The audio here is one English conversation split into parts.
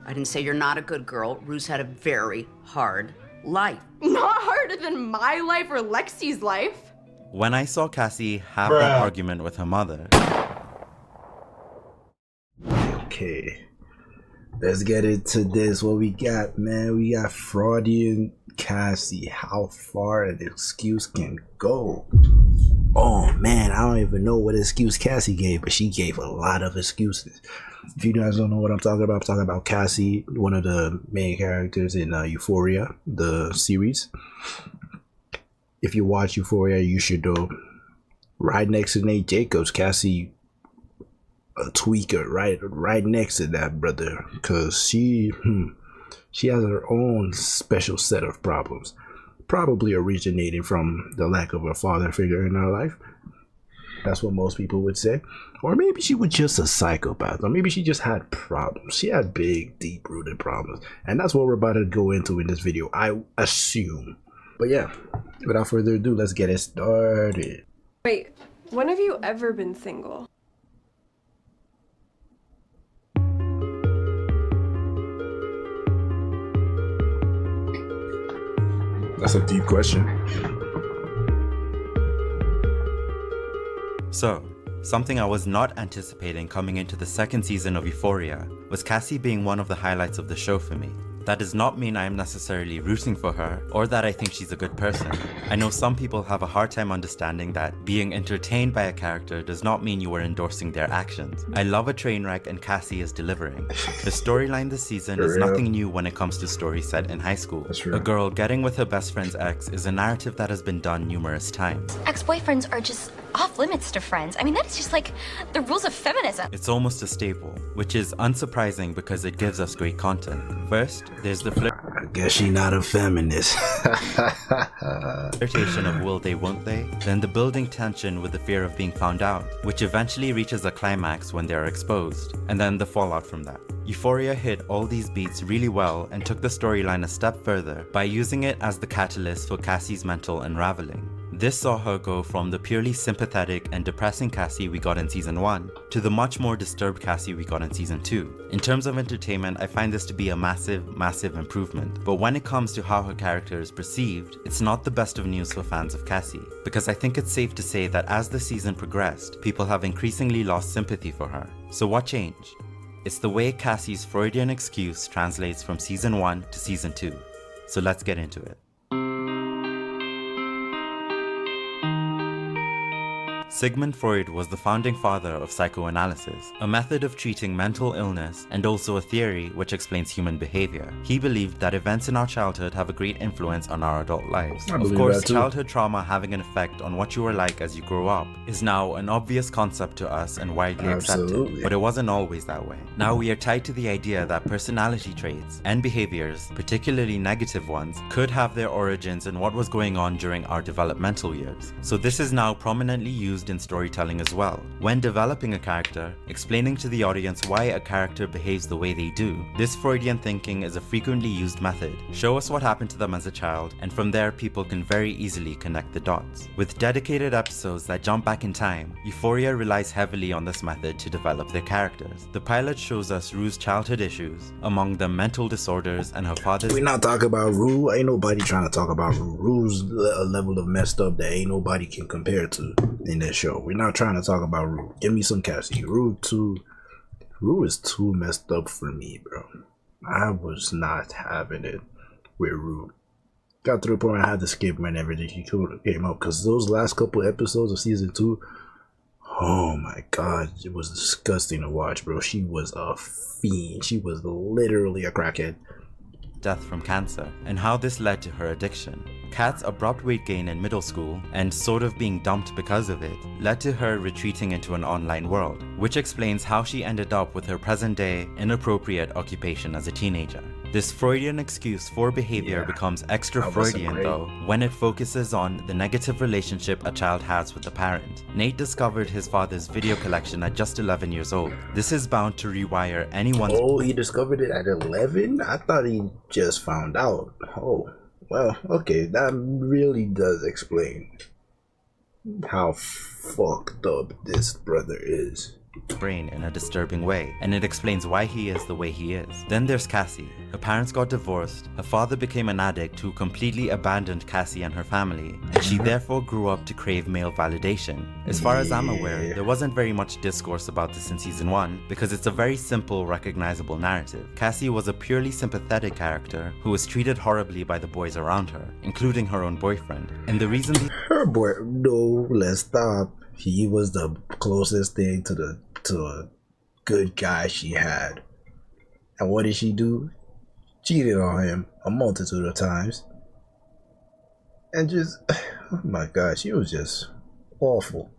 I didn't say you're not a good girl. Rue's had a very hard life. Not harder than my life or Lexi's life. When I saw Cassie have that argument with her mother... Okay, let's get into this. What we got, man? We got fraudulent Cassie. How far an excuse can go? Oh man, I don't even know what excuse Cassie gave, but she gave a lot of excuses. If you guys don't know what I'm talking about Cassie, one of the main characters in Euphoria, the series. If you watch Euphoria, you should know. Right next to Nate Jacobs, Cassie, a tweaker, right next to that brother, because she has her own special set of problems, probably originating from the lack of a father figure in her life. That's what most people would say. Or maybe she was just a psychopath, or maybe she just had problems. She had big, deep-rooted problems, and that's what we're about to go into in this video, I assume. But yeah, without further ado, let's get it started. Wait, when have you ever been single? That's a deep question. So, something I was not anticipating coming into the second season of Euphoria was Cassie being one of the highlights of the show for me. That does not mean I am necessarily rooting for her or that I think she's a good person. I know some people have a hard time understanding that being entertained by a character does not mean you are endorsing their actions. I love a train wreck and Cassie is delivering. The storyline this season is nothing new when it comes to stories set in high school. A girl getting with her best friend's ex is a narrative that has been done numerous times. Ex-boyfriends are just off limits to friends. I mean, that's just like the rules of feminism. It's almost a staple, which is unsurprising because it gives us great content. First, there's the I guess she not a feminist. flirtation of will they, won't they? Then the building tension with the fear of being found out, which eventually reaches a climax when they are exposed, and then the fallout from that. Euphoria hit all these beats really well and took the storyline a step further by using it as the catalyst for Cassie's mental unraveling. This saw her go from the purely sympathetic and depressing Cassie we got in season 1 to the much more disturbed Cassie we got in season 2. In terms of entertainment, I find this to be a massive improvement, but when it comes to how her character is perceived, it's not the best of news for fans of Cassie, because I think it's safe to say that as the season progressed, people have increasingly lost sympathy for her. So what changed? It's the way Cassie's Freudian excuse translates from season 1 to season 2. So let's get into it. Sigmund Freud was the founding father of psychoanalysis, a method of treating mental illness and also a theory which explains human behavior. He believed that events in our childhood have a great influence on our adult lives. Of course, childhood trauma having an effect on what you are like as you grow up is now an obvious concept to us and widely accepted, but it wasn't always that way. Now we are tied to the idea that personality traits and behaviors, particularly negative ones, could have their origins in what was going on during our developmental years. So this is now prominently used in storytelling as well. When developing a character, explaining to the audience why a character behaves the way they do, this Freudian thinking is a frequently used method. Show us what happened to them as a child, and from there people can very easily connect the dots. With dedicated episodes that jump back in time, Euphoria relies heavily on this method to develop their characters. The pilot shows us Rue's childhood issues, among them mental disorders and her father's— We're not talking about Rue. Ain't nobody trying to talk about Rue. Rue's a level of messed up that ain't nobody can compare to in this show. We're not trying to talk about Rue. Give me some Cassie. Rue is too messed up for me, bro. I was not having it with Rue. Got to the point where I had to skip whenever she came up, because those last couple episodes of season 2, oh my god, it was disgusting to watch, bro. She was a fiend. She was literally a crackhead. Death from cancer, and how this led to her addiction. Kat's abrupt weight gain in middle school, and sort of being dumped because of it, led to her retreating into an online world, which explains how she ended up with her present-day, inappropriate occupation as a teenager. This Freudian excuse for behavior becomes extra Freudian though, when it focuses on the negative relationship a child has with the parent. Nate discovered his father's video collection at just 11 years old. This is bound to rewire anyone's— Oh, he discovered it at 11? I thought he just found out. Oh, well, okay, that really does explain how fucked up this brother is. brain in a disturbing way, and it explains why he is the way he is. Then there's Cassie. Her parents got divorced, her father became an addict who completely abandoned Cassie and her family, and she therefore grew up to crave male validation. As far as I'm aware, there wasn't very much discourse about this in season 1 because it's a very simple, recognizable narrative. Cassie was a purely sympathetic character who was treated horribly by the boys around her, including her own boyfriend. And the reason Her boy, no, let's stop. He was the closest thing to a good guy she had. And what did she do? Cheated on him a multitude of times. And just, oh my God, she was just awful.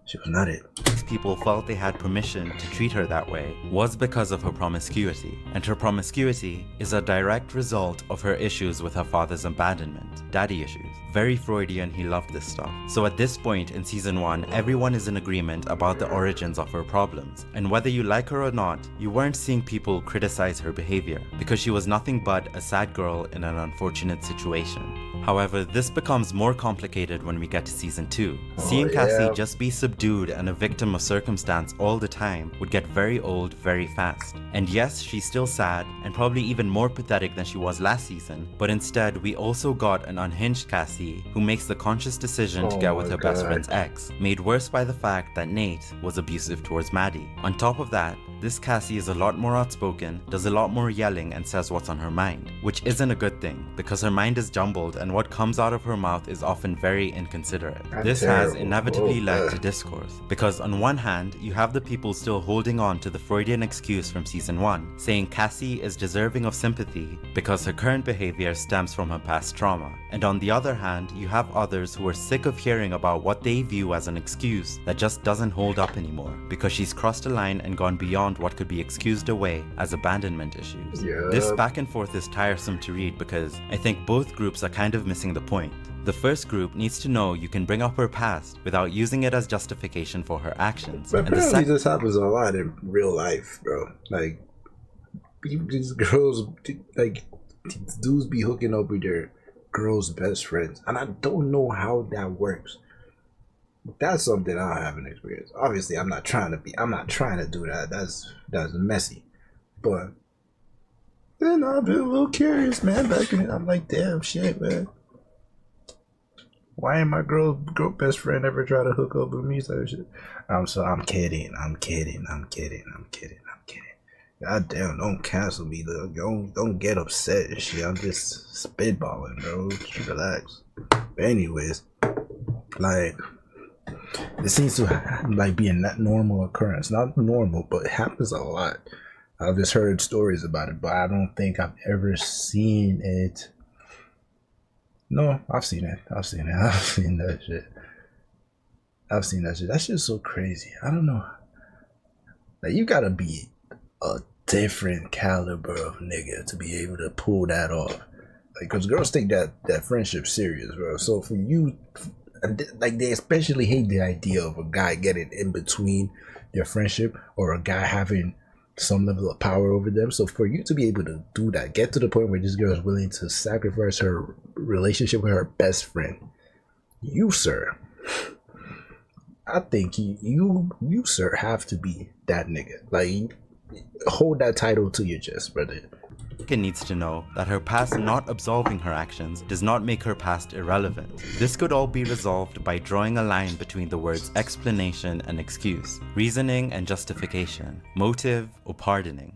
She was not it. people felt they had permission to treat her that way was because of her promiscuity, and her promiscuity is a direct result of her issues with her father's abandonment, daddy issues. Very Freudian, he loved this stuff. So at this point in season 1, everyone is in agreement about the origins of her problems, and whether you like her or not, you weren't seeing people criticize her behavior, because she was nothing but a sad girl in an unfortunate situation. However, this becomes more complicated when we get to season 2. Seeing Cassie just be subdued and a victim of circumstance all the time would get very old very fast. And yes, she's still sad and probably even more pathetic than she was last season, but instead we also got an unhinged Cassie who makes the conscious decision to get with her best friend's ex, made worse by the fact that Nate was abusive towards Maddie. On top of that, this Cassie is a lot more outspoken, does a lot more yelling, and says what's on her mind, which isn't a good thing because her mind is jumbled and what comes out of her mouth is often very inconsiderate. This has inevitably led to discourse, because on one hand, you have the people still holding on to the Freudian excuse from season 1, saying Cassie is deserving of sympathy because her current behavior stems from her past trauma. And on the other hand, you have others who are sick of hearing about what they view as an excuse that just doesn't hold up anymore, because she's crossed a line and gone beyond what could be excused away as abandonment issues. This back and forth is tiresome to read because I think both groups are kind of missing the point. The first group needs to know you can bring up her past without using it as justification for her actions. But apparently this happens a lot in real life, bro. Like, these girls, like, these dudes be hooking up with their girls' best friends. And I don't know how that works. That's something I haven't experienced. Obviously, I'm not trying to do that. That's messy. But then I've been a little curious, man. Back in it, I'm like, damn shit, man. Why ain't my girl best friend ever try to hook up with me? So shit. I'm kidding. God damn, don't cancel me, look. Don't get upset and shit. I'm just spitballing, bro. Just relax. But anyways, like, it seems to like be a not normal occurrence. Not normal, but it happens a lot. I've just heard stories about it, but I don't think I've ever seen it. No, I've seen it. I've seen that shit. That shit's so crazy. I don't know. Like, you gotta be a different caliber of nigga to be able to pull that off. Like, cause girls take that friendship serious, bro. So for you, like, they especially hate the idea of a guy getting in between their friendship or a guy having some level of power over them. So for you to be able to do that, get to the point where this girl is willing to sacrifice her relationship with her best friend, you, sir, I think you sir, have to be that nigga. Like, hold that title to your chest, brother. Needs to know that her past not absolving her actions does not make her past irrelevant. This could all be resolved by drawing a line between the words explanation and excuse, reasoning and justification, motive or pardoning.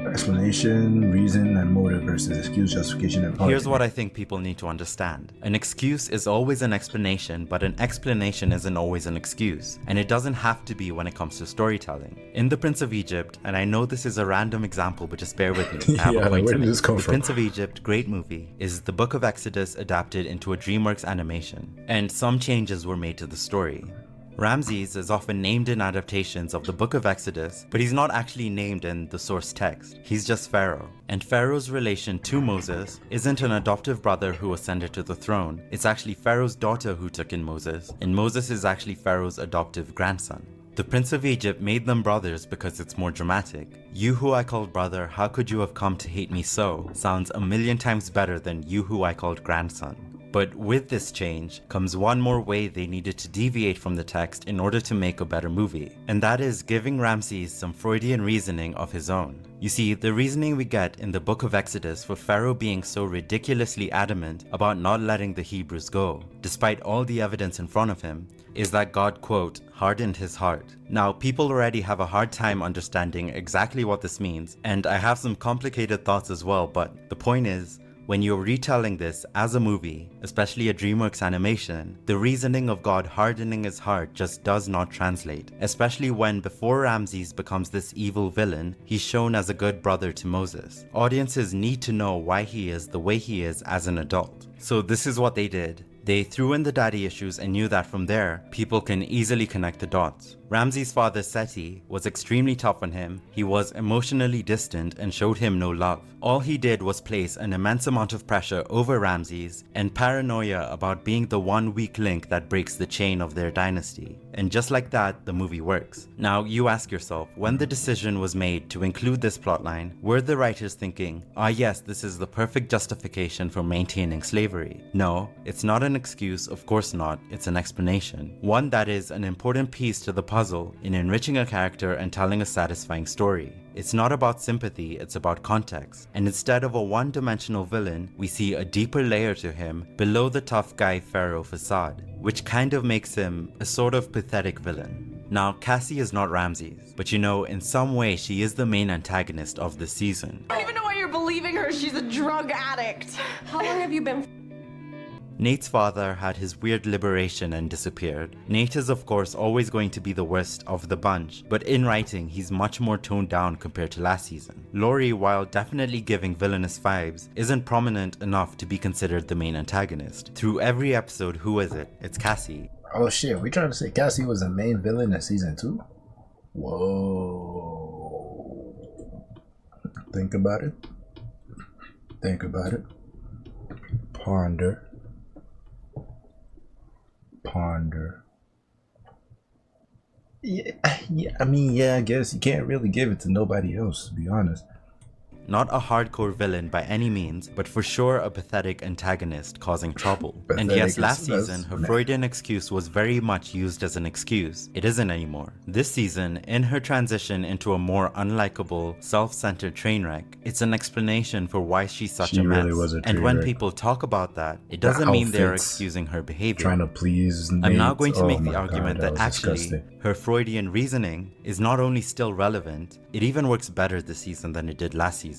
Explanation, reason, and motive versus excuse, justification, and pardoning. Here's what I think people need to understand. An excuse is always an explanation, but an explanation isn't always an excuse. And it doesn't have to be when it comes to storytelling. In The Prince of Egypt, and I know this is a random example, but just bear with me. I have a point to make. The Prince of Egypt, great movie, is the Book of Exodus adapted into a DreamWorks animation. And some changes were made to the story. Ramses is often named in adaptations of the Book of Exodus, but he's not actually named in the source text. He's just Pharaoh. And Pharaoh's relation to Moses isn't an adoptive brother who ascended to the throne. It's actually Pharaoh's daughter who took in Moses, and Moses is actually Pharaoh's adoptive grandson. The Prince of Egypt made them brothers because it's more dramatic. You who I called brother, how could you have come to hate me so? Sounds a million times better than you who I called grandson. But with this change comes one more way they needed to deviate from the text in order to make a better movie, and that is giving Ramses some Freudian reasoning of his own. You see, the reasoning we get in the book of Exodus for Pharaoh being so ridiculously adamant about not letting the Hebrews go, despite all the evidence in front of him, is that God, quote, hardened his heart. Now, people already have a hard time understanding exactly what this means, and I have some complicated thoughts as well, but the point is, when you're retelling this as a movie, especially a DreamWorks animation, the reasoning of God hardening his heart just does not translate, especially when before Ramses becomes this evil villain, he's shown as a good brother to Moses. Audiences need to know why he is the way he is as an adult. So this is what they did. They threw in the daddy issues and knew that from there, people can easily connect the dots. Ramses' father Seti was extremely tough on him, he was emotionally distant and showed him no love. All he did was place an immense amount of pressure over Ramses and paranoia about being the one weak link that breaks the chain of their dynasty. And just like that, the movie works. Now you ask yourself, when the decision was made to include this plotline, were the writers thinking, ah yes, this is the perfect justification for maintaining slavery? No, it's not an excuse, of course not, it's an explanation. One that is an important piece to the puzzle in enriching a character and telling a satisfying story. It's not about sympathy, it's about context. And instead of a one-dimensional villain, we see a deeper layer to him below the tough guy Pharaoh facade, which kind of makes him a sort of pathetic villain. Now, Cassie is not Ramses, but you know, in some way she is the main antagonist of this season. I don't even know why you're believing her. She's a drug addict. How long have you been? Nate's father had his weird liberation and disappeared. Nate is of course always going to be the worst of the bunch, but in writing he's much more toned down compared to last season. Laurie, while definitely giving villainous vibes, isn't prominent enough to be considered the main antagonist. Through every episode, who is it? It's Cassie. Oh shit, we trying to say Cassie was the main villain in season 2? Whoa. Think about it. Think about it. Ponder. Yeah, I mean, I guess you can't really give it to nobody else, to be honest. Not a hardcore villain by any means, but for sure a pathetic antagonist causing trouble. And yes, last season, her Freudian excuse was very much used as an excuse. It isn't anymore. This season, in her transition into a more unlikable, self-centered train wreck, it's an explanation for why she's such a mess. Really was a and when people talk about that, it doesn't mean they're excusing her behavior. Trying to please Nate. I'm now going to make the argument that that actually, disgusting. her Freudian reasoning is not only still relevant, it even works better this season than it did last season.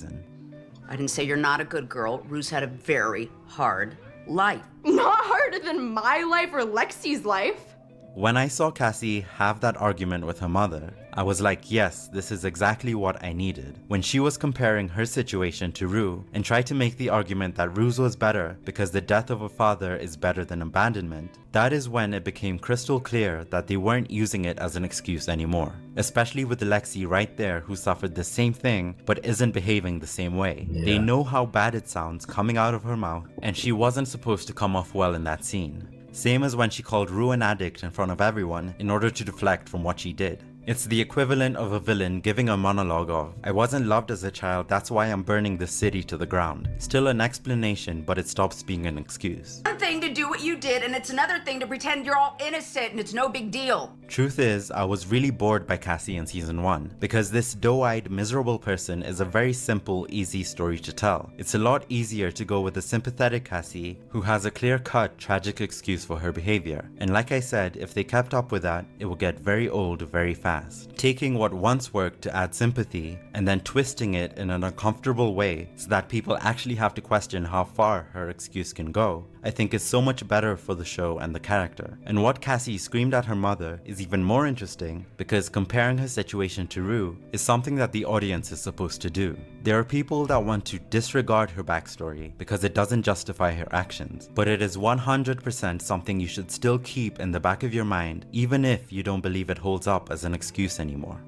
I didn't say you're not a good girl. Ruth had a very hard life. Not harder than my life or Lexi's life. When I saw Cassie have that argument with her mother, I was like, yes, this is exactly what I needed. When she was comparing her situation to Rue and tried to make the argument that Rue's was better because the death of a father is better than abandonment, that is when it became crystal clear that they weren't using it as an excuse anymore. Especially with Lexi right there who suffered the same thing but isn't behaving the same way. Yeah. They know how bad it sounds coming out of her mouth, and she wasn't supposed to come off well in that scene. Same as when she called Rue an addict in front of everyone in order to deflect from what she did. It's the equivalent of a villain giving a monologue of, I wasn't loved as a child, that's why I'm burning this city to the ground. Still an explanation, but it stops being an excuse. One thing to do what you did, and it's another thing to pretend you're all innocent and it's no big deal. Truth is, I was really bored by Cassie in season 1, because this doe-eyed, miserable person is a very simple, easy story to tell. It's a lot easier to go with a sympathetic Cassie who has a clear-cut, tragic excuse for her behavior. And like I said, if they kept up with that, it will get very old very fast. Taking what once worked to add sympathy and then twisting it in an uncomfortable way so that people actually have to question how far her excuse can go, I think is so much better for the show and the character. And what Cassie screamed at her mother is even more interesting because comparing her situation to Rue is something that the audience is supposed to do. There are people that want to disregard her backstory because it doesn't justify her actions, but it is 100% something you should still keep in the back of your mind even if you don't believe it holds up as an excuse anymore.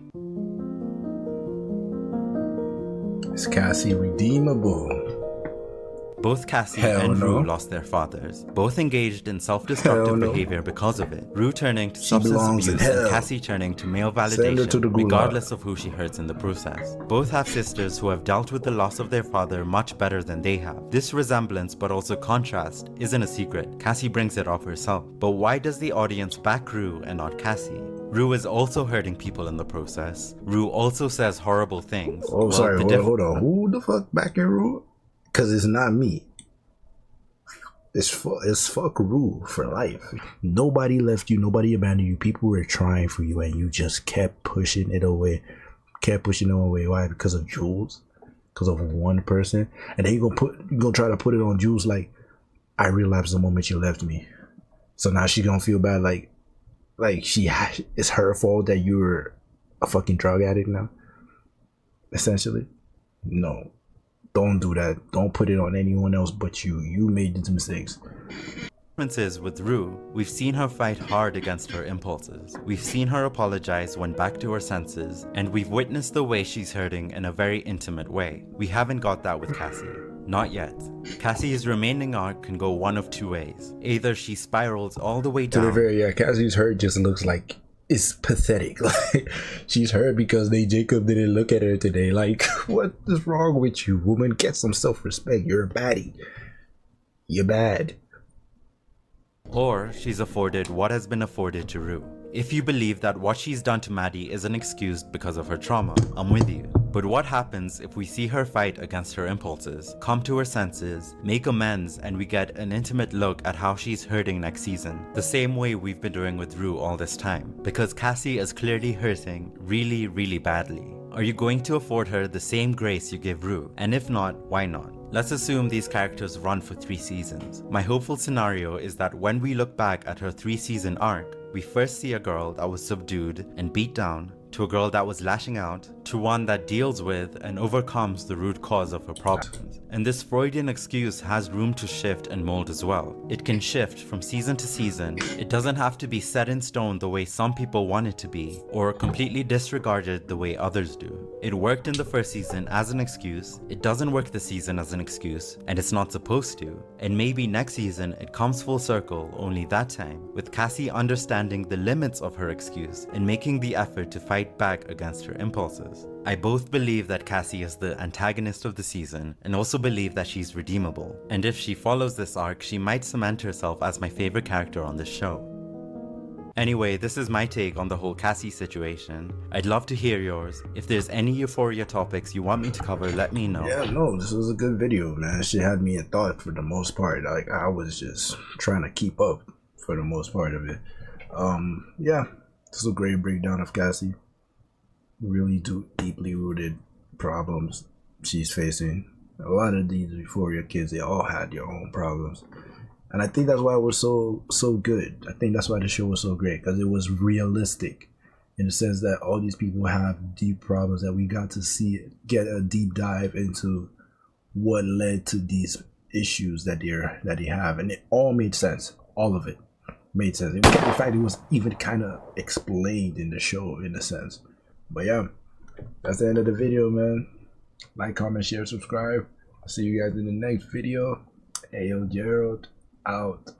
Is Cassie redeemable? Both Cassie Hell and Rue no. lost their fathers. Both engaged in self-destructive Hell no. behavior because of it. Rue turning to She substance belongs in abuse and hell. Cassie turning to male Send her to the validation, gulag. regardless of who she hurts in the process. Both have sisters who have dealt with the loss of their father much better than they have. This resemblance, but also contrast, isn't a secret. Cassie brings it up herself. But why does the audience back Rue and not Cassie? Rue is also hurting people in the process. Rue also says horrible things. Oh, Well, sorry, the hold on. Who the fuck back in Rue? Because it's not me. It's fuck Rue for life. Nobody left you. Nobody abandoned you. People were trying for you, and you just kept pushing it away. Why? Because of Jules. Because of one person. And then you gonna try to put it on Jules like, I relapsed the moment you left me. So now she gonna feel bad like it's her fault that you're a fucking drug addict now. Essentially, no. Don't do that. Don't put it on anyone else but you. You made these mistakes. Differences with Rue, we've seen her fight hard against her impulses. We've seen her apologize when back to her senses, and we've witnessed the way she's hurting in a very intimate way. We haven't got that with Cassie. Not yet. Cassie's remaining arc can go one of two ways. Either she spirals all the way To down. the very, yeah, Cassie's hurt just looks like it's pathetic. Like, she's hurt because Jacob didn't look at her today. Like, what is wrong with you, woman? Get some self-respect. You're a baddie. You're bad. Or she's afforded what has been afforded to Rue. If you believe that what she's done to Maddie isn't excused because of her trauma, I'm with you. But what happens if we see her fight against her impulses, come to her senses, make amends, and we get an intimate look at how she's hurting next season, the same way we've been doing with Rue all this time? Because Cassie is clearly hurting really, really badly. Are you going to afford her the same grace you give Rue? And if not, why not? Let's assume these characters run for 3 seasons. My hopeful scenario is that when we look back at her 3-season arc, we first see a girl that was subdued and beat down, to a girl that was lashing out, to one that deals with and overcomes the root cause of her problems. And this Freudian excuse has room to shift and mold as well. It can shift from season to season. It doesn't have to be set in stone the way some people want it to be, or completely disregarded the way others do. It worked in the first season as an excuse, it doesn't work this season as an excuse, and it's not supposed to. And maybe next season it comes full circle, only that time, with Cassie understanding the limits of her excuse and making the effort to fight back against her impulses. I both believe that Cassie is the antagonist of the season and also believe that she's redeemable. And if she follows this arc, she might cement herself as my favorite character on this show. Anyway, this is my take on the whole Cassie situation. I'd love to hear yours. If there's any Euphoria topics you want me to cover, let me know. Yeah, no, this was a good video, man. She had me in thought for the most part. Like, I was just trying to keep up for the most part of it. Yeah, this is a great breakdown of Cassie. Really deeply rooted problems she's facing. A lot of these Euphoria kids, they all had their own problems. And I think that's why it was so good. I think that's why the show was so great, because it was realistic in the sense that all these people have deep problems that we got to see it, get a deep dive into what led to these issues that they have, and it all made sense. All of it made sense. In fact, it was even kind of explained in the show in a sense. But yeah, that's the end of the video, man. Like, comment, share, subscribe. I'll see you guys in the next video. Ayo Gerald out.